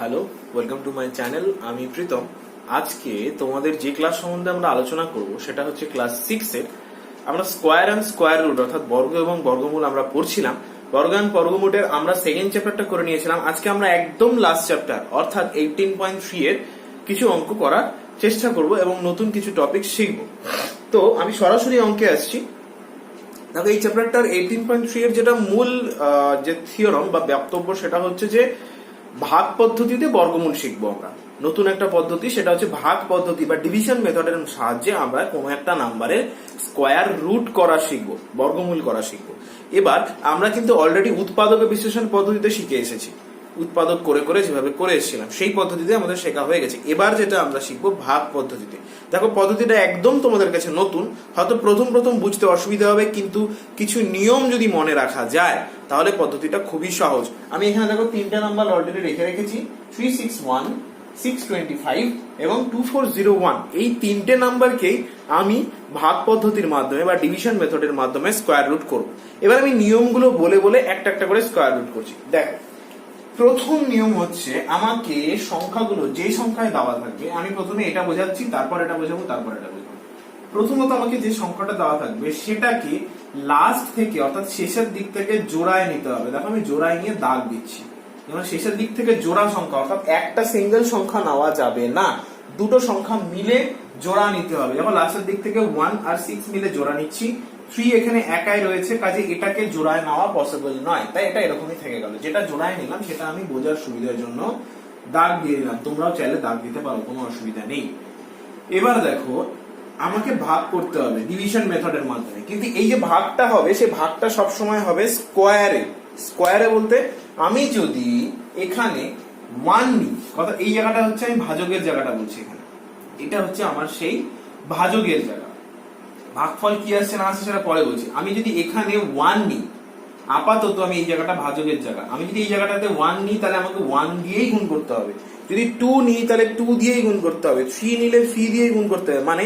Hello, welcome to my channel. আমি প্রীতম। আজকে তোমাদের যে ক্লাস সম্বন্ধে আমরা আলোচনা করব সেটা হচ্ছে ক্লাস 6 এর। আমরা স্কোয়ার অ্যান্ড স্কোয়ার রুট অর্থাৎ বর্গ এবং বর্গমূল আমরা পড়ছিলাম। বর্গ অ্যান্ড বর্গমূলের আমরা সেকেন্ড চ্যাপ্টারটা করে নিয়েছিলাম। আজকে আমরা একদম লাস্ট চ্যাপ্টার অর্থাৎ 18.3 এর কিছু অঙ্ক করার চেষ্টা করব এবং নতুন কিছু টপিক শিখব। তো আমি সরাসরি অঙ্কে আসছি। দেখো, এই চ্যাপ্টারটার 18.3 এর যেটা মূল যে থিওরম বা বক্তব্য সেটা হচ্ছে যে ভাগ পদ্ধতিতে বর্গমূল শিখবো আমরা। নতুন একটা পদ্ধতি, সেটা হচ্ছে ভাগ পদ্ধতি বা ডিভিশন মেথডের সাহায্যে আমরা কোনো একটা নাম্বারের স্কোয়ার রুট করা শিখবো, বর্গমূল করা শিখবো। এবার আমরা কিন্তু অলরেডি উৎপাদক বিশ্লেষণ পদ্ধতিতে শিখে এসেছি। উৎপাদক করে করে যেভাবে করে এসেছিলাম সেই পদ্ধতিতে আমাদের শেখা হয়ে গেছে। এবার যেটা আমরা শিখবো ভাগ পদ্ধতিতে। দেখো, পদ্ধতিটা একদম তোমাদের কাছে নতুন, হয়তো প্রথম প্রথম বুঝতে অসুবিধা হবে, কিন্তু কিছু নিয়ম যদি মনে রাখা যায় তাহলে পদ্ধতিটা খুবই সহজ। আমি এখানে দেখো তিনটা নাম্বার অলরেডি রেখেছি, 361, 625 এবং 2401। এই তিনটে নাম্বারকেই আমি ভাগ পদ্ধতির মাধ্যমে বা ডিভিশন মেথডের মাধ্যমে স্কোয়ার রুট করব। এবার আমি নিয়মগুলো বলে বলে একটা একটা করে স্কোয়ার রুট করছি। দেখো, প্রথম নিয়ম হচ্ছে আমাকে সংখ্যাগুলো যে সংখ্যায় দেওয়া থাকবে, আমি প্রথমে এটা বোঝাচ্ছি, তারপর এটা বোঝাবো, তারপর এটা বোঝাবো। প্রথমত আমাকে যে সংখ্যাটা দেওয়া থাকবে সেটাকে লাস্ট থেকে অর্থাৎ শেষের দিক থেকে জোড়ায় নিতে হবে। দেখো, আমি জোড়ায় নিয়ে দাগ দিচ্ছি। যেমন শেষের দিক থেকে জোড়া সংখ্যা অর্থাৎ একটা সিঙ্গেল সংখ্যা নেওয়া যাবে না, দুটো সংখ্যা মিলে জোড়া নিতে হবে। যেমন লাস্টের দিক থেকে 1 আর 6 মিলে জোড়া নিচ্ছি, 3 এখানে একাই রয়েছে, কাজে এটাকে জোড়ায় নেওয়া পসিবল নয়, তাই এটা এরকমই থেকে গেল। যেটা জোড়ায় নিলাম সেটা আমি বোঝার সুবিধার জন্য দাগ দিয়ে দিলাম, তোমরাও চাইলে দাগ দিতে পারো, কোনো অসুবিধা নেই। এবার দেখো, আমাকে ভাগ করতে হবে ডিভিশন মেথডের মাধ্যমে, কিন্তু এই যে ভাগটা হবে সে ভাগটা সবসময় হবে স্কোয়ারে। স্কোয়ারে বলতে আমি যদি এখানে 1 নিই, কথা এই জায়গাটা হচ্ছে আমি ভাজকের জায়গাটা বলছি, এখানে এটা হচ্ছে আমার সেই ভাজকের জায়গা। ভাগফল কি আসছে না আসছে সেটা পরে বলছি। আমি যদি এখানে 1 নিই, আপাতত আমি এই জায়গাটা ভাজকের জায়গা, আমি যদি এই জায়গাটাতে 1 নিই তাহলে আমাকে 1 দিয়েই গুণ করতে হবে। যদি 2 নিই তাহলে 2 দিয়েই গুণ করতে হবে। 3 নিলে 3 দিয়েই গুণ করতে হবে। মানে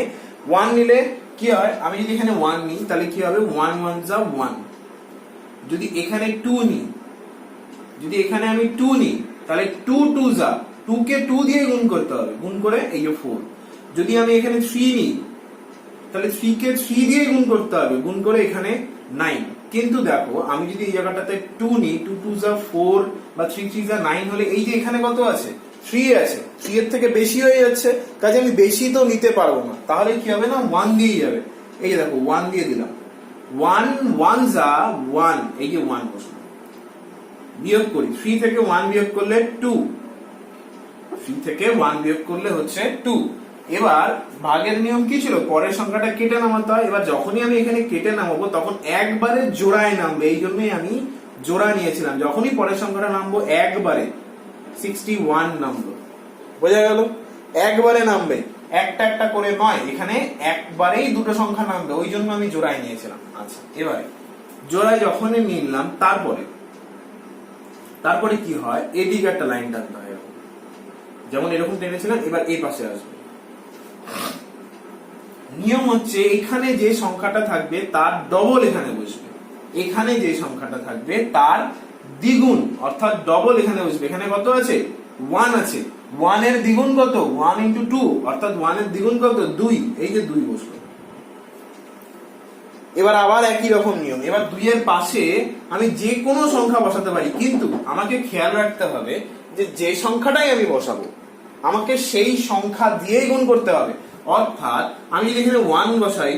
1 নিলে কি হয়, আমি যদি এখানে 1 নিই তাহলে কি হবে, 1 1 যা 1। যদি এখানে 2 নিই, যদি এখানে আমি 2 নিই তাহলে 2 2 যা, 2 কে 2 দিয়ে গুণ করতে হবে, গুণ করে এই যে 4। যদি আমি এখানে 3 নিই তাহলে 3 কে 3 দিয়ে গুণ করতে হবে, গুণ করে এখানে 9। কিন্তু দেখো, আমি যদি এই জায়গাটাতে 2 নিই, 2 2 যা 4 বা 3 3 যা 9 হলে এই যে এখানে কত আছে, 3 আছে। 3 এর থেকে বেশি হয়ে যাচ্ছে, কাজে আমি বেশি তো নিতে পারবো না, তাহলে কি হবে না, 1 দিয়ে যাবে। এই যে দেখো, 1 দিয়ে দিলাম, 1 1 যা 1, এই যে 1 বসলো। বিয়োগ করি, 3 থেকে 1 বিয়োগ করলে 2, 3 থেকে 1 বিয়োগ করলে হচ্ছে 2। এবার ভাগের নিয়ম কি ছিল, পরের সংখ্যাটা কেটে নামাতে হয়। এবার যখনই আমি এখানে কেটে নামাবো তখন একবারে জোড়ায় নামবে, এই জন্যই আমি জোড়া নিয়েছিলাম। যখনই পরের সংখ্যাটা নামবো একবারে 61 নামলো, বোঝা গেল? একবারে নামবে, একটা একটা করে নয়, এখানে একবারেই দুটো সংখ্যা নামবে, ওই জন্য আমি জোড়ায় নিয়েছিলাম। আচ্ছা, এবারে জোড়ায় যখনই নিলাম তারপরে কি হয়, এদিকে একটা লাইন টানতে হয়, যেমন এরকম টেনেছিলাম। এবার এই পাশে আসবে। নিয়ম হচ্ছে এখানে যে সংখ্যাটা থাকবে তার ডবল এখানে বসবে, এখানে যে সংখ্যাটা থাকবে তার দ্বিগুণ অর্থাৎ ডবল এখানে বসবে। এখানে কত আছে, 1 আছে, 1 এর দ্বিগুণ কত, 1 into 2 অর্থাৎ 1 এর দ্বিগুণ কত, 2, এই যে 2 বসলো। এবার আবার একই রকম নিয়ম, এবার 2 এর পাশে আমি যে কোনো সংখ্যা বসাতে পারি, কিন্তু আমাকে খেয়াল রাখতে হবে যে যে সংখ্যাটাই আমি বসাবো আমাকে সেই সংখ্যা দিয়েই গুণ করতে হবে। অর্থাৎ আমি যদি এখানে 1 বসাই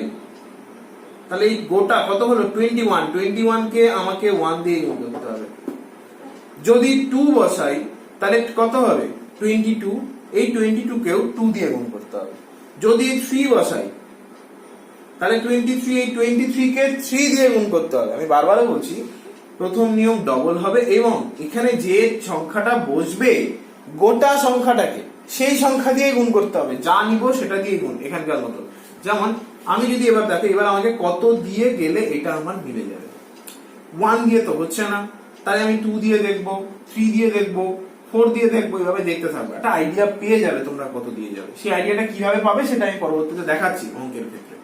তাহলে এই গোটা কত হলো, 21 কে আমাকে 1 দিয়ে গুণ করতে হবে। যদি 2 বসাই তাহলে কত হবে, 22, এই 22 কেও 2 দিয়ে গুণ করতে হবে। যদি 3 বসাই তাহলে 23, এই 23 কে 3 দিয়ে গুণ করতে হবে। আমি বারবার বলছি, প্রথম নিয়ম ডবল হবে এবং এখানে যে সংখ্যাটা বসবে গোটা সংখ্যাটাকে সেই সংখ্যা দিয়ে গুণ করতে হবে, যা নিব সেটা দিয়ে গুণ, এখানকার মতো। যেমন আমি যদি এবার দেখো, এবার আমাকে কত দিয়ে গেলে এটা আমার মিলে যাবে, 1 দিয়ে তো হচ্ছে না, তাই আমি 2 দিয়ে দেখবো, 3 দিয়ে দেখবো, 4 দিয়ে দেখবো, এইভাবে দেখতে থাকবো। একটা আইডিয়া পেয়ে যাবে তোমরা কত দিয়ে যাবে। সেই আইডিয়াটা কিভাবে পাবে সেটা আমি পরবর্তীতে দেখাচ্ছি অঙ্কের ক্ষেত্রে।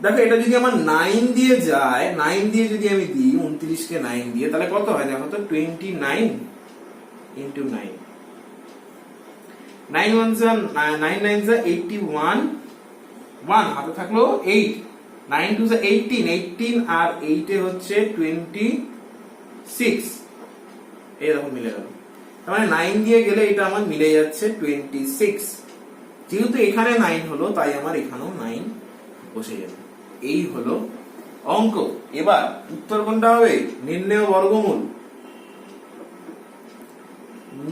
দেখো, এটা যদি আমার 9 দিয়ে যায়, 9 দিয়ে যদি আমি দিই, 29 কে 9 দিয়ে, তাহলে কত হয় দেখো তো, 29 into 9 9 1 যা 9 9 যা 81 1 হাতে থাকলো 8 9 2 যা 18 18 আর 8 এ হচ্ছে 26 এই রকম মিলে গেল। তার মানে 9 দিয়ে গেলে এটা আমার মিলে যাচ্ছে 26। যেহেতু এখানে 9 হলো তাই আমার এখানেও 9 বসে যাবে। এই হলো অঙ্ক। এবার উত্তর কোনটা হবে? নির্ণেয় বর্গমূল।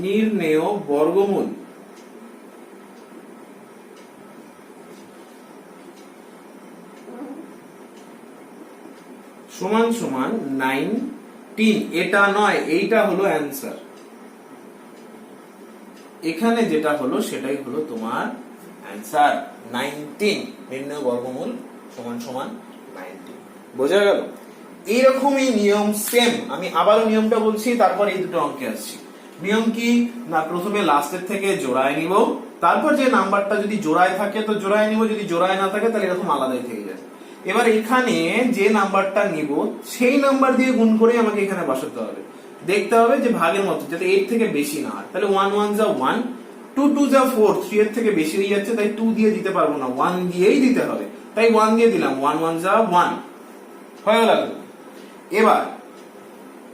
নির্ণেয় বর্গমূল সমান সমান 19। এটা নয়, এইটা হলো অ্যান্সার। এখানে যেটা হলো সেটাই হলো তোমার অ্যান্সার 19। নির্ণেয় বর্গমূল সমান সমান 19। বোঝা গেল? এইরকমই নিয়ম সেম। আমি আবারও নিয়মটা বলছি, তারপর এই দুটো অঙ্কে আসছি। নিয়ম কি না, প্রথমে লাস্টের থেকে জোড়ায় নিব, তারপর যে নাম্বারটা যদি জোড়ায় থাকে তো জোড়ায় নিব, যদি জোড়ায় না থাকে তাহলে এরকম আলাদাই থেকে যায়। এবার এখানে যে নাম্বারটা নিব সেই নাম্বার দিয়ে গুণ করে আমাকে এখানে বসাতে হবে। দেখতে হবে যে ভাগের মতো যাতে 8 থেকে বেশি না হয়। তাহলে 1 1 যা 1, 2 2 যা 4, 3 এর থেকে বেশি হয়ে যাচ্ছে তাই 2 দিয়ে দিতে পারবো না, 1 দিয়েই দিতে হবে। তাই 1 দিয়ে দিলাম, 1 1 যা 1 হয়ে গেল। এবার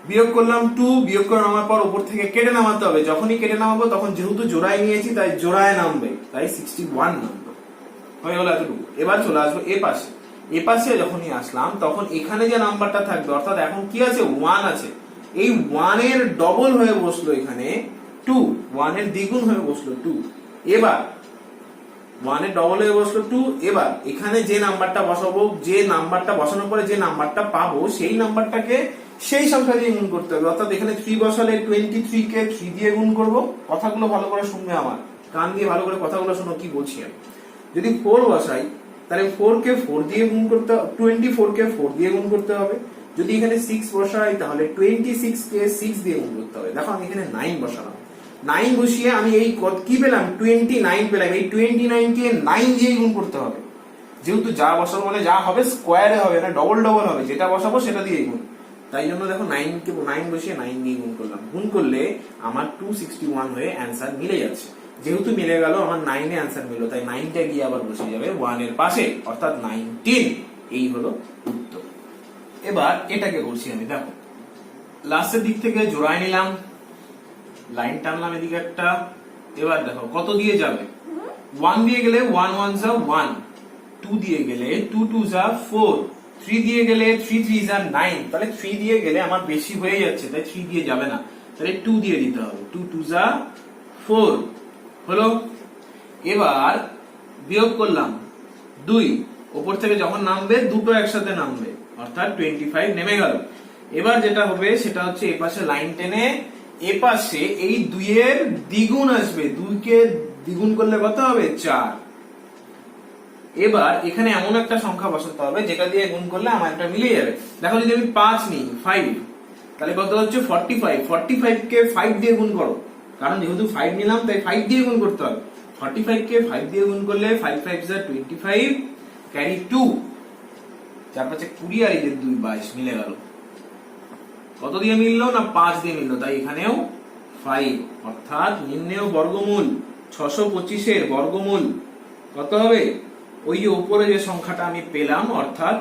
বিয়োগ করলাম 2, বিয়োগ করে নামার পর উপর থেকে কেটে নামাতে হবে। যখনই কেটে নামাবো তখন যেহেতু জোড়ায় নিয়েছি তাই জোড়ায় নামবে, তাই 61 নামবে। হয়ে গেল এতটুকু। এবার চলে আসবো এ পাশে। এ পাশে যখনই আসলাম তখন এখানে যে নাম্বারটা থাকবে, অর্থাৎ এখন কি আছে 1 আছে, এই 1 এর ডবল হয়ে বসলো এখানে 2, 1 এর দ্বিগুণ হয়ে বসলো 2। এবার 1 এর ডবল হয়ে বসলো 2। এবার এখানে যে নাম্বারটা বসাবো, যে নাম্বারটা বসানোর পরে যে নাম্বারটা পাবো সেই নাম্বারটাকে সেই সংখ্যা দিয়ে গুণ করতে হবে। অর্থাৎ এখানে 3 বসালে 23 কে 3 দিয়ে গুণ করব। কথাগুলো ভালো করে শুনবে, আমার কান দিয়ে ভালো করে কথাগুলো শোনো কি বলছি আমি। যদি 4 বসাই তাহলে 4 কে 4 দিয়ে গুণ করতে, 24 কে 4 দিয়ে গুণ করতে হবে। যদি এখানে 6 বসাই তাহলে 26 কে 6 দিয়ে গুণ করতে হবে। দেখো আমি এখানে 9 বসালাম, 9 বসিয়ে আমি এই কি পেলাম 29 পেলাম। এই 29 কে 9 দিয়ে গুণ করতে হবে। যেহেতু যা বসাবো মানে যা হবে স্কোয়ারে হবে না, ডবল ডবল হবে, যেটা বসাবো সেটা দিয়ে গুণ। তাই জন্য দেখো 9 বসিয়ে 9 দিয়ে গুণ করলাম। গুণ করলে আমার 261 হয়ে অ্যান্সার মিলে যাচ্ছে। যেহেতু মিলে গেল আমার 9 এ অ্যান্সার মিললো, তাই 9টা গিয়ে আবার বসে যাবে 1 এর পাশে, অর্থাৎ 19। এই হলো উত্তর। এবার এটাকে করছি আমি। দেখো লাস্টের দিক থেকে জোড়ায় নিলাম, লাইন টানলাম এদিকে একটা। এবার দেখো কত দিয়ে যাবে, 1 দিয়ে গেলে 1 1 যা 1, 2 দিয়ে গেলে 2 2 যা 4, 3 দিয়ে গেলে 3 3 যা 9। তাহলে 3 দিয়ে গেলে আমার বেশি হয়ে যাচ্ছে, তাই 3 দিয়ে যাবে না, তাহলে 2 দিয়ে দিতে হবে। 2 2 যা 4 হলো। এবার বিয়োগ করলাম 2, উপর থেকে যখন নামবে দুটো একসাথে নামবে, অর্থাৎ 25 নেমে গেল। এবার যেটা হবে সেটা হচ্ছে এ পাশে লাইন টেনে এ পাশে এই 2 এর দ্বিগুণ আসবে। 2 কে দ্বিগুণ করলে কত হবে 4। এবার এখানে এমন একটা সংখ্যা বসাতে হবে যেটা দিয়ে গুণ করলে আমার একটা মিলে যাবে। দেখো যদি আমি 5 নিই 5, তাহলে কত হচ্ছে 45। 45 কে 5 দিয়ে গুণ করো, কারণ যেহেতু 5 নিলাম তাই 5 দিয়ে গুণ করতে হবে। 45 কে 5 দিয়ে গুণ করলে 5 5 যা 25, ক্যারি 2, 4 5 20 আর এই যে 2 22 মিলে গেল। কত দিয়ে মিললো না 5 দিয়ে মিললো, তাই এখানেও 5। অর্থাৎ নির্ণেয় বর্গমূল 625 এর বর্গমূল কত হবে, ওই যে উপরে যে সংখ্যাটা আমি পেলাম অর্থাৎ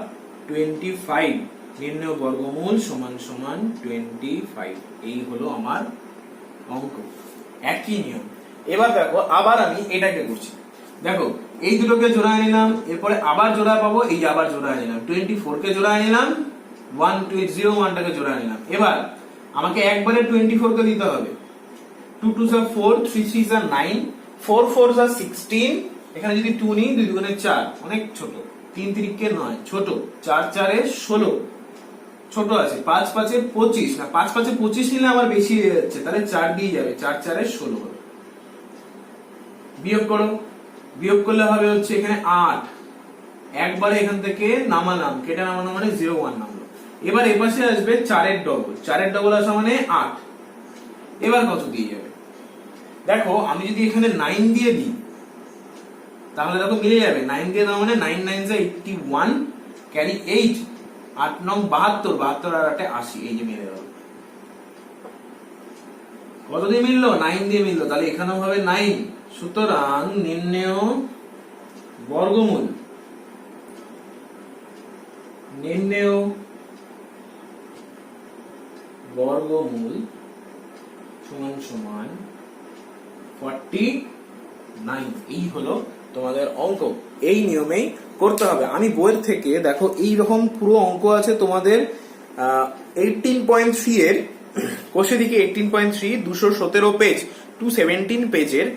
25। নির্ণেয় বর্গমূল সমান সমান 25। এই হলো আমার অঙ্ক। একই নিয়ম। এবার দেখো আবার আমি এটাকে করছি। দেখো এই দুটোকে জোড়ায় নিলাম, এরপরে আবার জোড়া পাবো, এই যে আবার জোড়ায় নিলাম। 24 কে জোড়ায় নিলাম, 01 টাকে জোড়ায় নিলাম। এবার আমাকে একবারে 24 কে দিতে হবে। 2 2 যা 4, 3 3 যা 9, 4 4 যা 16। এখানে যদি 2 নিই 2 2 4, অনেক ছোট। 3 3 কে 9, ছোট। 4 4 এ 16, ছোট আছে। 5 5 এ 25, না 5 5 এ 25 নিলে আমার বেশি হয়ে যাচ্ছে, তাহলে 4 দিয়ে যাবে। 4 4 এ 16 হবে। বিয়োগ করো, বিয়োগ করলে হবে হচ্ছে এখানে 8। একবারে এখান থেকে নামালাম, কেটে নামানো মানে 01 নামলো। এবার এ পাশে আসবে 4 এর ডবল, 4 এর ডবল আসা মানে 8। এবার কত দিয়ে যাবে, দেখো আমি যদি এখানে 9 দিয়ে দিই তাহলে দেখো মিলে যাবে। 9 দিয়ে দাও মানে 9 9 যা 81, ক্যারি 8, 8 9 72, 72 আর 8 80, এই যে মিলে গেল। কত দিয়ে মিললো? 9 দিয়ে মিললো, তাহলে এখানেও হবে 9। সুতরাং নির্ণেয় বর্গমূল সমান সমান 49। এই হলো তোমাদের অঙ্ক। এই নিয়মেই করতে হবে। আমি বইয়ের থেকে দেখো এই রকম পুরো অঙ্ক আছে তোমাদের 18.3 এর কোষে দিকে 18.3 217 পেজ 217 পেজের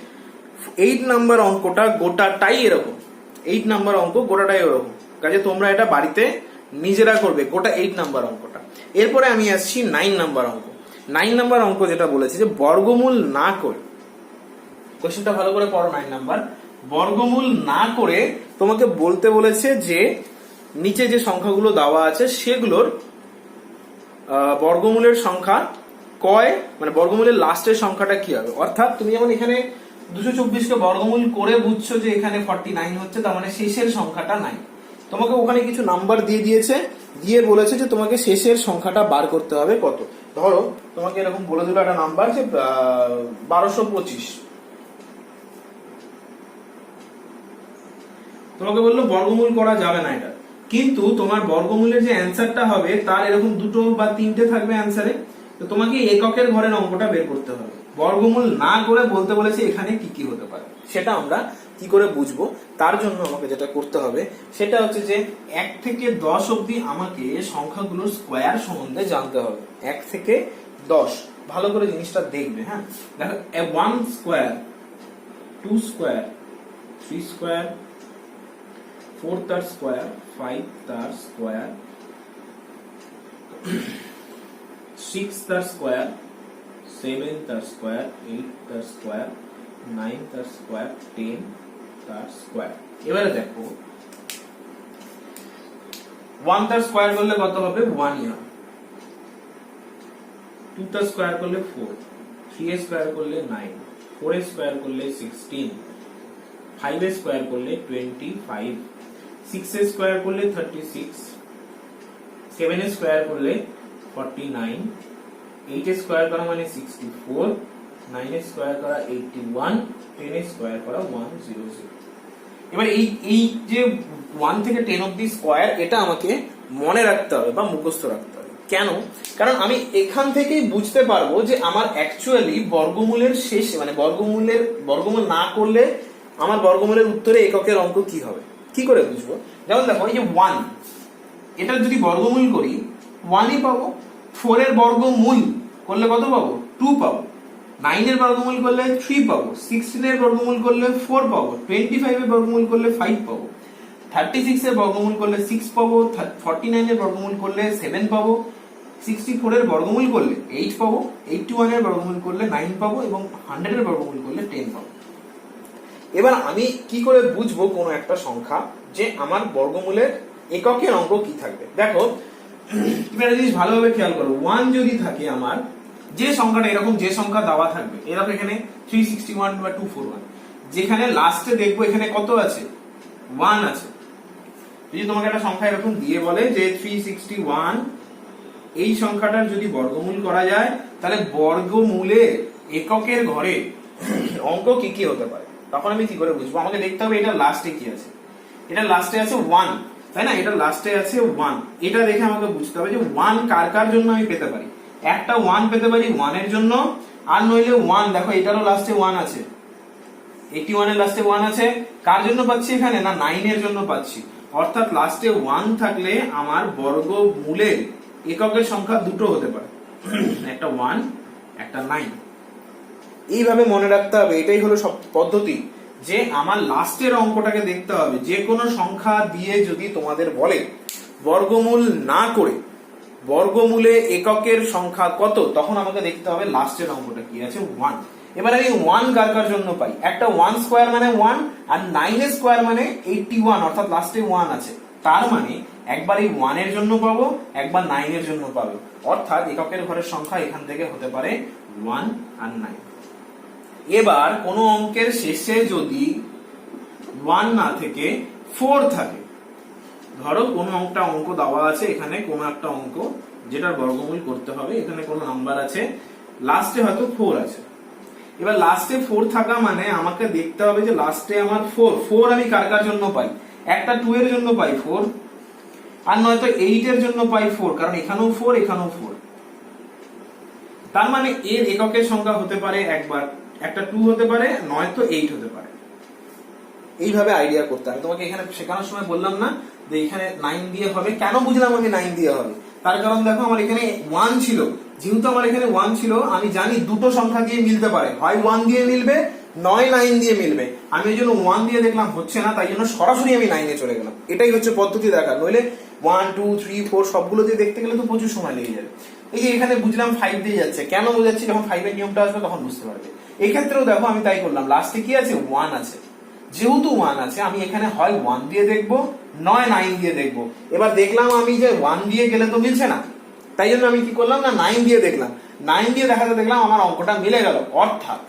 8 নাম্বার অঙ্কটা গোটাটাই এরকম। 8 নাম্বার অঙ্ক গোটাটাই এরকম, কাজে তোমরা এটা বাড়িতে নিজেরা করবে গোটা 8 নাম্বার অঙ্কটা। এরপরে আমি আসছি 9 নাম্বার অঙ্ক। 9 নাম্বার অঙ্ক যেটা বলেছে যে বর্গমূল না করে, কোশ্চেনটা ভালো করে পড়ো। 9 নাম্বার বর্গমূল না করে তোমাকে বলতে বলেছে যে নিচে যে সংখ্যাগুলো দেওয়া আছে সেগুলোর বর্গমূলের সংখ্যা কয়, মানে বর্গমূলের লাস্টের সংখ্যাটা কি হবে। অর্থাৎ তুমি যেমন এখানে 224 কে বর্গমূল করে বুঝছো যে এখানে 49 হচ্ছে, তার মানে শেষের সংখ্যাটা 9। তোমাকে ওখানে কিছু নাম্বার দিয়ে দিয়েছে, দিয়ে বলেছে যে তোমাকে শেষের সংখ্যাটা বার করতে হবে কত। ধরো তোমাকে এরকম বলে দিল একটা নাম্বার যে 1225, তোমাকে বললো বর্গমূল করা যাবে না এটা, কিন্তু তোমার বর্গমূলের যে অ্যান্সারটা হবে তার এরকম দুটো বা তিনটে থাকবে অ্যান্সারে, তো তোমাকে এককের ঘরের অঙ্কটা বের করতে হবে। বর্গমূল না করে বলতে বলেছে এখানে কি কি হতে পারে, সেটা আমরা কি করে বুঝবো। তার জন্য আমাকে যেটা করতে হবে সেটা হচ্ছে যে 1 থেকে 10 অবধি আমাকে সংখ্যাগুলোর স্কোয়ার সম্বন্ধে জানতে হবে। 1 থেকে 10 ভালো করে জিনিসটা দেখবে। হ্যাঁ দেখো, 1 স্কোয়ার, 2 স্কোয়ার, 3 স্কোয়ার, 4 তার স্কোয়ার, 5 তার স্কোয়ার, 6 তার স্কোয়ার, 7 তার স্কোয়ার, 8 তার স্কোয়ার, 9 তার স্কোয়ার, 10 তার স্কোয়ার। এবারে দেখো 1 তার স্কোয়ার করলে কত হবে? 1 ইয়ার। 2 তার স্কোয়ার করলে 4, 3 এর স্কোয়ার করলে 9, 4 এর স্কোয়ার করলে 16, 5 এর স্কোয়ার করলে 25, 6 এর স্কোয়ার করলে 36, 7 এর স্কোয়ার করলে 49, 8 এর স্কোয়ার করা মানে 64, 9 এর স্কোয়ার করা 81, 10 এর স্কোয়ার করা 100। এবার এই যে 1 থেকে 10 অবধি স্কোয়ার, এটা আমাকে মনে রাখতে হবে বা মুখস্থ রাখতে হবে। কেন? কারণ আমি এখান থেকেই বুঝতে পারবো যে আমার অ্যাকচুয়ালি বর্গমূলের শেষ, মানে বর্গমূল না করলে আমার বর্গমূলের উত্তরে এককের অঙ্ক কি হবে, কি করে বুঝবো। যেমন দেখো এই যে 1, এটা যদি বর্গমূল করি 1ই পাবো। 4 এর বর্গমূল করলে কত পাবো? 2 পাবো। 9 এর বর্গমূল করলে 3 পাবো। 16 এর বর্গমূল করলে 4 পাবো। 25 এর বর্গমূল করলে 5 পাবো। 36 এর বর্গমূল করলে 6 পাবো। 49 এর বর্গমূল করলে 7 পাবো। 64 এর বর্গমূল করলে 8 পাবো। 81 এর বর্গমূল করলে 9 পাবো এবং 100 এর বর্গমূল করলে 10 পাবো। এবার আমি কি করে বুঝবো কোন একটা সংখ্যা যে আমার বর্গমূলের এককের অঙ্ক কি থাকবে। দেখো তুমি একটা জিনিস ভালোভাবে খেয়াল করো, 1 যদি থাকে আমার, যে সংখ্যাটা এরকম, যে সংখ্যা দেওয়া থাকবে এরকম এখানে 361 বা 241, যেখানে লাস্টে দেখবো এখানে কত আছে? 1 আছে। যদি তোমাকে একটা সংখ্যা এরকম দিয়ে বলে যে 361, এই সংখ্যাটার যদি বর্গমূল করা যায় তাহলে বর্গমূলে এককের ঘরে অঙ্ক কি কি হতে পারে, তখন আমি কি করে বুঝবো? আমাকে দেখতে হবে এটা লাস্টে কি আছে। এটা লাস্টে আছে 1, তাই না? এটা লাস্টে আছে 1, এটা দেখে আমাকে বুঝতে হবে যে 1 কার কার জন্য আমি পেতে পারি। একটা 1 পেতে পারি 1 এর জন্য, আর নইলে 1, দেখো এটারও লাস্টে 1 আছে, 81 এর লাস্টে 1 আছে, কার জন্য পাচ্ছি এখানে? না 9 এর জন্য পাচ্ছি। অর্থাৎ লাস্টে 1 থাকলে আমার বর্গমূলের এককের সংখ্যা দুটো হতে পারে, একটা 1 একটা 9। এইভাবে মনে রাখতে হবে। এটাই হলো সব পদ্ধতি, যে আমার লাস্টের অঙ্কটাকে দেখতে হবে। যে কোনো সংখ্যা দিয়ে যদি তোমাদের বলে বর্গমূল না করে বর্গমূলে এককের সংখ্যা কত, তখন আমাকে দেখতে হবে লাস্টের অঙ্কটা কি আছে, 1। এবার আমি 1 কার কার জন্য পাই? একটা 1 স্কোয়ার মানে 1, আর 9 এর স্কোয়ার মানে 81, অর্থাৎ লাস্টে 1 আছে। তার মানে একবার এই 1 এর জন্য পাবো, একবার 9 এর জন্য পাবো। অর্থাৎ এককের ঘরের সংখ্যা এখান থেকে হতে পারে 1 আর 9। এবার কোন অঙ্কের শেষে যদি 1 না থেকে 4 থাকে, ধরো কোন একটা অঙ্ক দেওয়া আছে, এখানে কোন একটা অঙ্ক যেটার বর্গমূল করতে হবে, এখানে কোন নাম্বার আছে লাস্টে হয়তো 4 আছে। এবার লাস্টে 4 থাকা মানে আমাকে দেখতে হবে যে লাস্টে আমার 4 আমি কার কার জন্য পাই, একটা 2 এর জন্য পাই 4, আর নয়তো 8 এর জন্য পাই 4, কারণ এখানেও 4 এখানেও 4। তার মানে এর এককের সংখ্যা হতে পারে একবার একটা 2 হতে পারে, নয়তো 8 হতে পারে। এইভাবে আইডিয়া করতে হবে। তোমাকে এখানে শেখানোর সময় বললাম না যে এখানে 9 দিয়ে হবে, কেন বুঝলাম আমি 9 দিয়ে হবে, তার কারণ দেখো আমার এখানে 1 ছিল, যেহেতু আমার এখানে 1 ছিল আমি জানি দুটো সংখ্যা দিয়ে মিলতে পারে, হয় 1 দিয়ে মিলবে নয় 9 দিয়ে মিলবে। আমি ওই জন্য 1 দিয়ে দেখলাম হচ্ছে না, তাই জন্য সরাসরি আমি 9 এ চলে গেলাম। এটাই হচ্ছে পদ্ধতি দেখার, নইলে 1 2 3 4 সবগুলো দিয়ে দেখতে গেলে তো প্রচুর সময় লেগে যাবে। এই যে এখানে বুঝলাম 5 দিয়ে যাচ্ছে, কেন বোঝাচ্ছি, যখন 5 এর নিয়মটা আসবে তখন বুঝতে পারবে। এই ক্ষেত্রেও দেখো আমি তাই করলাম, লাস্টে কি আছে 1 আছে, যেহেতু 1 আছে আমি এখানে হয় 1 দিয়ে দেখবো নয় 9 দিয়ে দেখবো। এবার দেখলাম আমি যে 1 দিয়ে গেলে তো মিলছে না, তাই জন্য আমি কি করলাম না 9 দিয়ে দেখলাম, 9 দিয়ে দেখাতে দেখলাম আমার অঙ্কটা মিলে গেল, অর্থাৎ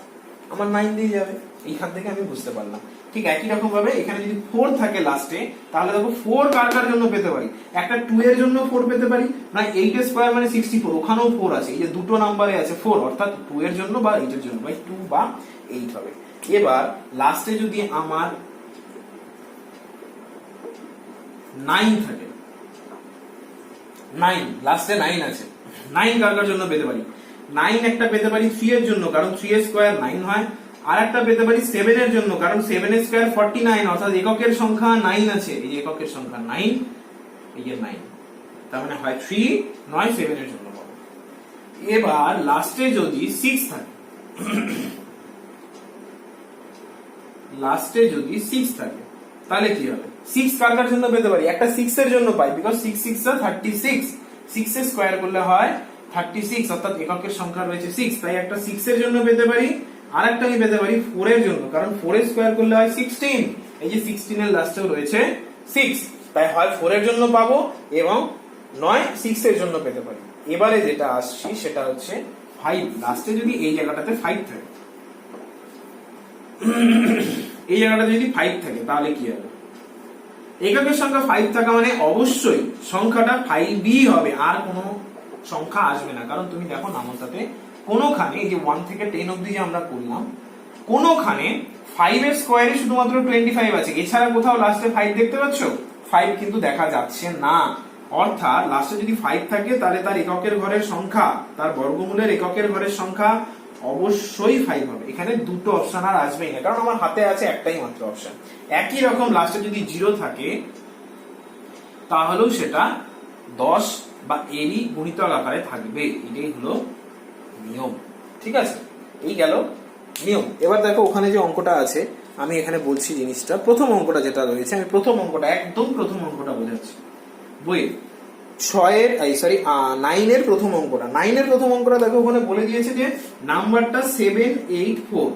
আমার 9 দিয়ে যাবে। এইখান থেকে আমি বুঝতে পারলাম। ঠিক একই রকম ভাবে এখানে যদি 4 থাকে লাস্টে, তাহলে দেখো 4 কার কার জন্য পেতে পারি, একটা 2 এর জন্য 4 পেতে পারি, না 8 এর স্কয়ার মানে 64, ওখানেও 4 আছে, এই যে দুটো নাম্বারে আছে 4, অর্থাৎ 2 এর জন্য বা 8 এর জন্য, বাই 2 বা 8 হবে। এবার লাস্টে যদি আমার 9 থাকে, 9 লাস্টে 9 আছে, 9 কার কার জন্য পেতে পারি, 9 একটা পেতে পারি 3 এর জন্য, কারণ 3 এর স্কয়ার 9 হয়, আর একটা পেতে পারি 7 এর জন্য, কারণ 7 এর স্কয়ার 49, অর্থাৎ এককের সংখ্যা 9 আছে, এই যে এককের সংখ্যা 9, এই যে 9, তার মানে হয় 3 নয় 7 এর জন্য পাবো। এবার লাস্টে যদি 6 থাকে, লাস্টে যদি 6 থাকে তাহলে কি হবে, 6 কার কার জন্য পেতে পারি, একটা 6 এর জন্য পাই, বিকজ 6 6 36, 6 এর স্কয়ার করলে হয় 36, অর্থাৎ এককের সংখ্যা রয়েছে 6, তাই একটা 6 এর জন্য পেতে পারি, আর একটা আমি পেতে পারি 4 এর জন্য, কারণ 4 এর স্কয়ার করলে হয় 16, এই যে 16 এর লাস্টেও রয়েছে 6, তাই হয় 4 এর জন্য পাবো এবং নয় 6 এর জন্য পেতে পারি। এবারে যেটা আসছি সেটা হচ্ছে 5, লাস্টে যদি এই জায়গাটাতে 5 থাকে, এই জায়গাটা যদি 5 থাকে তাহলে কি হবে, এককের সংখ্যা 5 থাকা মানে অবশ্যই সংখ্যাটা 5ই হবে, আর কোনো সংখ্যা আসবে না। কারণ তুমি দেখো নামতাতে কোনোখানে, এই যে 1 থেকে 10 অবধি যে আমরা করলাম, কোনোখানে 5 এর স্কয়ারে শুধুমাত্র 25 আছে, এছাড়া কোথাও লাস্টে 5 দেখতে পাচ্ছ, 5 কিন্তু দেখা যাচ্ছে না। অর্থাৎ লাস্টে যদি 5 থাকে তাহলে তার এককের ঘরের সংখ্যা, তার বর্গমূলের এককের ঘরের সংখ্যা অবশ্যই 5 হবে। এখানে দুটো অপশন আর আসবেই না, কারণ আমার হাতে আছে একটাই মাত্র অপশন। একই রকম লাস্টে যদি 0 থাকে তাহলেও সেটা 10 বা এরই গুণিতক আকারে থাকবে, এটাই হলো নিয়ম। ঠিক আছে, এই গেল নিয়ম। এবার দেখো ওখানে যে অঙ্কটা আছে, আমি এখানে বলছি জিনিসটা, প্রথম অঙ্কটা যেটা রয়েছে, আমি প্রথম অঙ্কটা একদম প্রথম অঙ্কটা বোঝাচ্ছি বইয়ের 9 এর প্রথম অঙ্কটা। 9 এর প্রথম অঙ্কটা দেখো ওখানে বলে দিয়েছে যে নাম্বারটা 784।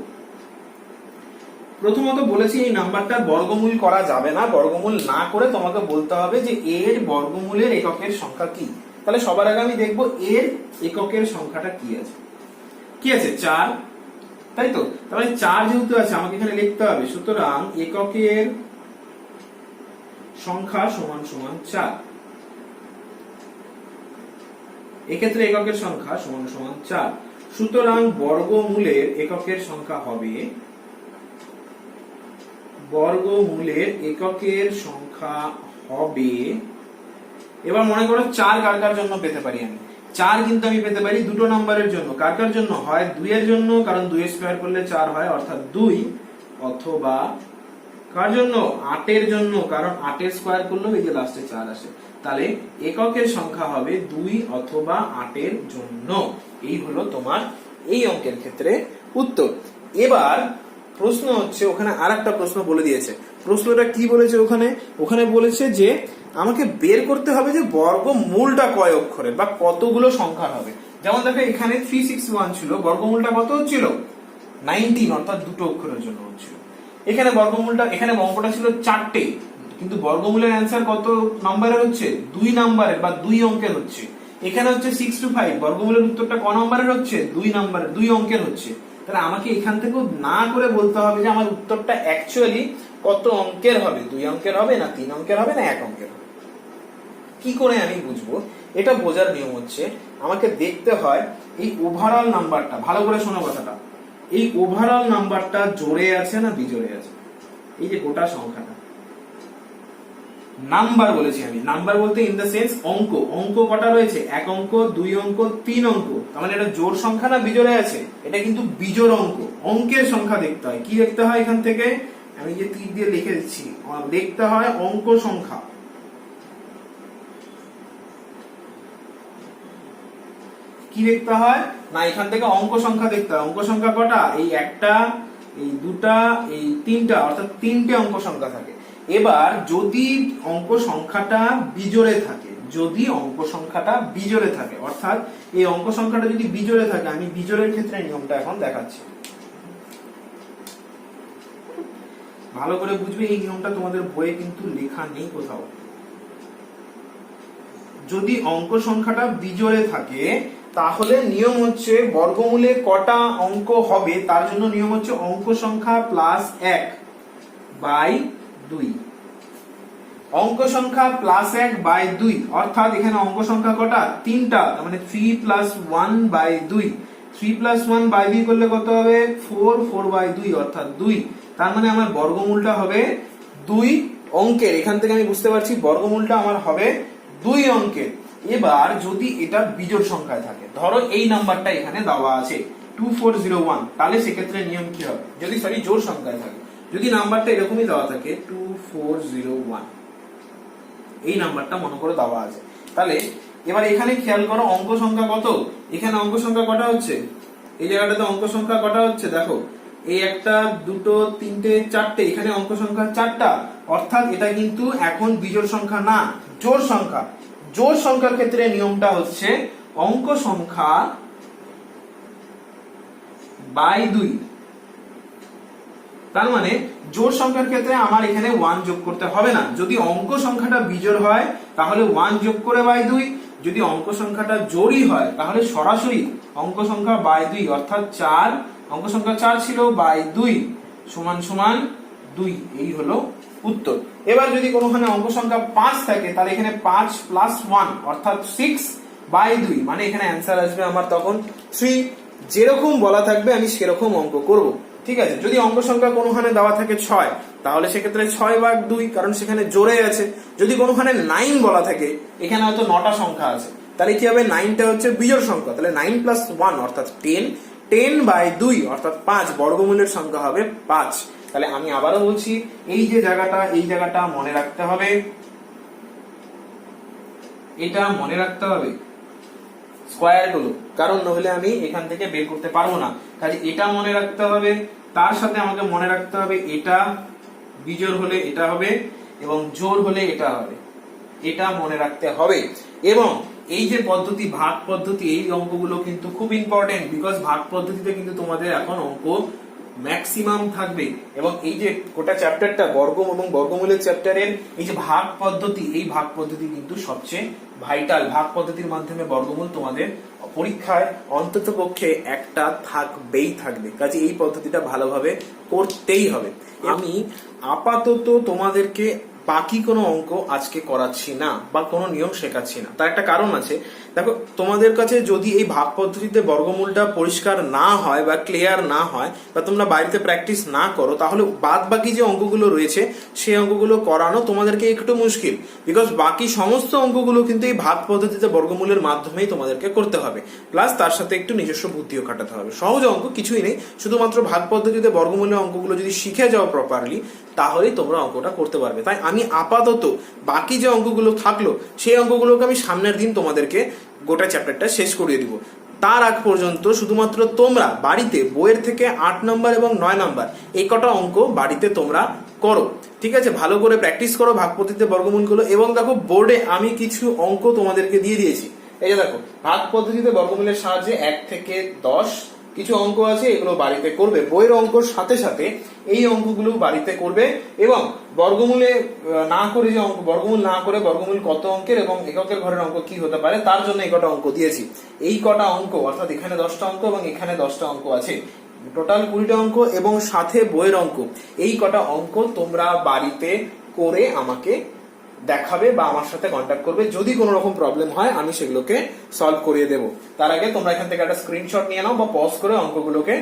প্রথমত বলেছি এই নাম্বারটার বর্গমূল করা যাবে না, বর্গমূল না করে তোমাকে বলতে হবে যে এর বর্গমূলের এককের সংখ্যা কি। তাহলে সবার আগে আমি দেখবো এর এককের সংখ্যাটা কি আছে। কি আছে 4, তাই তো, তাহলে 4 যেহেতু আছে আমাকে এখানে লিখতে হবে, সুতরাং এককের সংখ্যা সমান সমান 4। এক্ষেত্রে এককের সংখ্যা সমান সমান 4, সুতরাং বর্গমূলের এককের সংখ্যা হবে, বর্গমূলের এককের সংখ্যা হবে, এবার মনে করো 4 কার কার জন্য পেতে পারি আমি, 4 কিন্তু আমি পেতে পারি দুটো নাম্বারের জন্য, কার কার জন্য, হয় 2 এর জন্য, কারণ 2 এর স্কয়ার করলে 4 হয় অর্থাৎ 2, অথবা কার জন্য, 8 এর জন্য, কারণ 8 এর স্কয়ার করলেও এই যে লাস্টে 4 আসে। তাহলে এককের সংখ্যা হবে 2 অথবা 8 এর জন্য। এই হলো তোমার এই অঙ্কের ক্ষেত্রে উত্তর। এবার প্রশ্ন হচ্ছে, ওখানে আরেকটা প্রশ্ন বলে দিয়েছে। প্রশ্নটা কি বলেছে ওখানে, ওখানে বলেছে যে আমাকে বের করতে হবে যে বর্গমূলটা কয় অক্ষরের বা কতগুলো সংখ্যার হবে। যেমন দেখো এখানে 361 ছিল, বর্গমূলটা কত হচ্ছিল 19, অর্থাৎ দুটো অক্ষরের জন্য হচ্ছিল। এখানে বর্গমূলটা, এখানে অঙ্কটা ছিল 4টে, কিন্তু বর্গমূলের অ্যান্সার কত নাম্বারের হচ্ছে, 2 নাম্বারের বা 2 অঙ্কের হচ্ছে। এখানে হচ্ছে 6 to 5, বর্গমূলের উত্তরটা ক নাম্বারের হচ্ছে, 2 নাম্বারের, 2 অঙ্কের হচ্ছে। তাহলে আমাকে এখান থেকে না করে বলতে হবে যে আমার উত্তরটা অ্যাকচুয়ালি কত অঙ্কের হবে, 2 অঙ্কের হবে না 3 অঙ্কের হবে না 1 অঙ্কের হবে। কি করে আমি বুঝবো এটা বোঝার নিয়ম হচ্ছে আমাকে দেখতে হয় এই ওভারঅল নাম্বারটা, ভালো করে শোনো কথাটা, এই ওভারঅল নাম্বারটা জোড়ে আছে না বিজোড়ে আছে। এই যে গোটা সংখ্যাটা, নাম্বার বলেছি আমি, নাম্বার বলতে ইন দ্য সেন্স অঙ্ক, অঙ্ক কটা রয়েছে, 1 অঙ্ক, 2 অঙ্ক, 3 অঙ্ক, তার মানে এটা জোড় সংখ্যা না বিজোড়ে আছে, এটা কিন্তু বিজোড় অঙ্ক। অঙ্কের সংখ্যা দেখতে হয়, কি দেখতে হয় এখান থেকে, আমি যে তীর দিয়ে লিখে দিচ্ছি, দেখতে হয় অঙ্ক সংখ্যা। কি দেখতে হয় না, এখান থেকে অঙ্ক সংখ্যা দেখতে হয়। অঙ্ক সংখ্যা কটা, এই একটা, এই দুটা, এই তিনটা, অর্থাৎ 3টে অঙ্ক সংখ্যা থাকে। এবার যদি অঙ্ক সংখ্যাটা বিজোড়ে থাকে, যদি অঙ্ক সংখ্যাটা বিজোড়ে থাকে, অর্থাৎ এই অঙ্ক সংখ্যাটা যদি বিজোড়ে থাকে, আমি বিজোড়ের ক্ষেত্রে নিয়মটা এখন দেখাচ্ছি, ভালো করে বুঝবে। এই নিয়মটা তোমাদের বইয়ে কিন্তু লেখা নেই কোথাও। যদি অঙ্ক সংখ্যাটা বিজোড়ে থাকে তাহলে নিয়ম হচ্ছে বর্গমূলে কটা অঙ্ক হবে তার জন্য নিয়ম হচ্ছে অঙ্ক সংখ্যা প্লাস 1 বাই 2। অঙ্ক সংখ্যা প্লাস 1 বাই 2, অর্থাৎ এখানে অঙ্ক সংখ্যা কটা, 3টা, তার মানে 3 প্লাস 1 বাই 2। 3 প্লাস 1 বাই 2 করলে কত হবে, 4, 4 বাই 2 অর্থাৎ 2। তার মানে আমার বর্গমূলটা হবে 2 অঙ্কের। এখান থেকে আমি বুঝতে পারছি বর্গমূলটা আমার হবে 2 অঙ্কের। এবার যদি এটা বিজোড় সংখ্যায় থাকে, ধরো এই নাম্বারটা এখানে দেওয়া আছে 2401, তাহলে সেক্ষেত্রে নিয়ম কি হবে, যদি সরি জোড় সংখ্যায় থাকে, যদি নাম্বারটা এরকমই দেওয়া থাকে 2401, এই নাম্বারটা মনে করে দেওয়া আছে, তাহলে এবার এখানে খেয়াল করো অঙ্ক সংখ্যা কত, এখানে অঙ্ক সংখ্যা কটা হচ্ছে, এই জায়গাটাতে অঙ্ক সংখ্যা কটা হচ্ছে, দেখো এই একটা, দুটো, তিনটে, চারটে, এখানে অঙ্ক সংখ্যা 4টা, অর্থাৎ এটা কিন্তু এখন বিজোড় সংখ্যা না, জোড় সংখ্যা। জোড় সংখ্যার ক্ষেত্রে নিয়মটা হচ্ছে অঙ্ক সংখ্যা বাই 2। তার মানে জোড় সংখ্যার ক্ষেত্রে আমার এখানে 1 যোগ করতে হবে না। যদি অঙ্ক সংখ্যাটা বিজোড় হয় তাহলে 1 যোগ করে বাই 2, যদি অঙ্ক সংখ্যাটা জোড়ই হয় তাহলে সরাসরি অঙ্ক সংখ্যা বাই 2, অর্থাৎ 4, অঙ্ক সংখ্যা 4 ছিল বাই 2 সমান সমান 2, এই হলো উত্তর। এবার যদি কোনোখানে অঙ্ক সংখ্যা 5 থাকে তাহলে এখানে 5 প্লাস 1 অর্থাৎ 6 বাই 2, মানে এখানে অ্যান্সার আসবে আমার তখন 3। যেরকম বলা থাকবে আমি সেরকম অঙ্ক করব, ঠিক আছে। যদি অঙ্ক সংখ্যা কোনোখানে দেওয়া থাকে 6, তাহলে সেক্ষেত্রে 6 ভাগ 2, কারণ সেখানে জোড়ে আছে। যদি কোনোখানে 9 বলা থাকে, এখানে হয়তো 9টা সংখ্যা আছে, তাহলে কি হবে, 9টা হচ্ছে বিজোড় সংখ্যা, তাহলে 9 প্লাস 1 অর্থাৎ 10, 10 বাই 2 অর্থাৎ 5, বর্গমূলের সংখ্যা হবে 5। তাহলে আমি আবারও বলছি, এই যে জায়গাটা, এই জায়গাটা মনে রাখতে হবে, এটা মনে রাখতে হবে স্কয়ার গুলো, কারণ নইলে আমি এখান থেকে বের করতে পারবো না। কাজে এটা মনে রাখতে হবে, তার সাথে আমাকে মনে রাখতে হবে এটা বিজোড় হলে এটা হবে এবং জোড় হলে এটা হবে, এটা মনে রাখতে হবে। এবং এই যে পদ্ধতি, ভাগ পদ্ধতি, এই অঙ্কগুলো কিন্তু খুব ইম্পর্টেন্ট, বিকজ ভাগ পদ্ধতিতে কিন্তু তোমাদের এখন অঙ্ক ম্যাক্সিমাম থাকবে। এবং এই যে গোটা চ্যাপ্টারটা বর্গ এবং বর্গমূলের চ্যাপ্টারের এই যে ভাগ পদ্ধতি, এই ভাগ পদ্ধতি কিন্তু সবচেয়ে ভাইটাল। ভাগ পদ্ধতির মাধ্যমে বর্গমূল তোমাদের পরীক্ষায় অন্তত পক্ষে একটা থাকবেই থাকবে, কাজে এই পদ্ধতিটা ভালোভাবে করতেই হবে। আমি আপাতত তোমাদেরকে বাকি কোনো অঙ্ক আজকে করাচ্ছি না বা কোনো নিয়ম শেখাচ্ছি না, তার একটা কারণ আছে। দেখো, তোমাদের কাছে যদি এই ভাগ পদ্ধতিতে বর্গমূলটা পরিষ্কার না হয় বা ক্লিয়ার না হয় বা তোমরা বাড়িতে প্র্যাকটিস না করো, তাহলে বাদ বাকি যে অঙ্কগুলো রয়েছে সেই অঙ্কগুলো করানো তোমাদেরকে একটু মুশকিল, বিকজ বাকি সমস্ত অঙ্কগুলো কিন্তু এই ভাগ পদ্ধতিতে বর্গমূলের মাধ্যমেই তোমাদেরকে করতে হবে, প্লাস তার সাথে একটু নিজস্ব বুদ্ধিও খাটাতে হবে। সহজ অঙ্ক কিছুই নেই, শুধুমাত্র ভাগ পদ্ধতিতে বর্গমূলের অঙ্কগুলো যদি শিখে যাও প্রপারলি, তাহলেই তোমরা অঙ্কটা করতে পারবে। তাই আমি আপাতত বাকি যে অঙ্কগুলো থাকলো সেই অঙ্কগুলোকে আমি সামনের দিন তোমাদেরকে গোটা চ্যাপ্টারটা শেষ করিয়ে দিব। তার আগ পর্যন্ত শুধুমাত্র তোমরা বাড়িতে বইয়ের থেকে 8 নম্বর এবং 9 নম্বর এই কটা অঙ্ক বাড়িতে তোমরা করো, ঠিক আছে। ভালো করে প্র্যাকটিস করো ভাগ পদ্ধতিতে বর্গমূলগুলো। এবং দেখো, বোর্ডে আমি কিছু অঙ্ক তোমাদেরকে দিয়ে দিয়েছি, এই যে দেখো, ভাগ পদ্ধতিতে বর্গমূলের সাহায্যে 1 থেকে 10 কিছু অঙ্ক আছে, এগুলো বাড়িতে করবে। বইয়ের অঙ্কর সাথে সাথে এই অঙ্কগুলো বাড়িতে করবে। এবং বর্গমূলে না করে যে অঙ্ক, বর্গমূল না করে বর্গমূল কত অঙ্কের এবং এককের ঘরের অঙ্ক কি হতে পারে তার জন্য এই কটা অঙ্ক দিয়েছি। এই কটা অঙ্ক, অর্থাৎ এখানে 10টা অঙ্ক এবং এখানে 10টা অঙ্ক আছে, টোটাল 20টা অঙ্ক এবং সাথে বইয়ের অঙ্ক। এই কটা অঙ্ক তোমরা বাড়িতে করে আমাকে দেখাবে বা আমার সাথে কন্ট্যাক্ট করবে। যদি কোনো রকম প্রবলেম হয় আমি সেগুলোকে সলভ করিয়ে দেবো। তার আগে তোমরা এখান থেকে একটা স্ক্রিনশট নিয়ে নাও বা পজ করে অঙ্কগুলোকে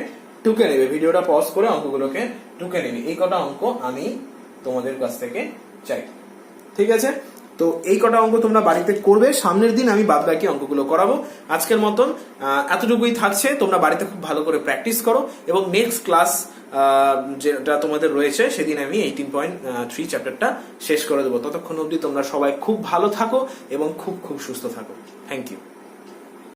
টুকে নেবে, ভিডিওটা পজ করে অঙ্কগুলোকে টুকে নেবে। এই কটা অঙ্ক আমি তোমাদের কাছ থেকে চাই, ঠিক আছে? তো এই কটা অঙ্ক তোমরা বাড়িতে করবে, সামনের দিন আমি বাদ বাকি অঙ্কগুলো করাবো। আজকের মতন এতটুকুই থাকছে, তোমরা বাড়িতে খুব ভালো করে প্র্যাকটিস করো এবং নেক্সট ক্লাস যেটা তোমাদের রয়েছে সেদিন আমি 18.3 চ্যাপ্টারটা শেষ করে দেবো। ততক্ষণ অবধি তোমরা সবাই খুব ভালো থাকো এবং খুব খুব সুস্থ থাকো। Thank you.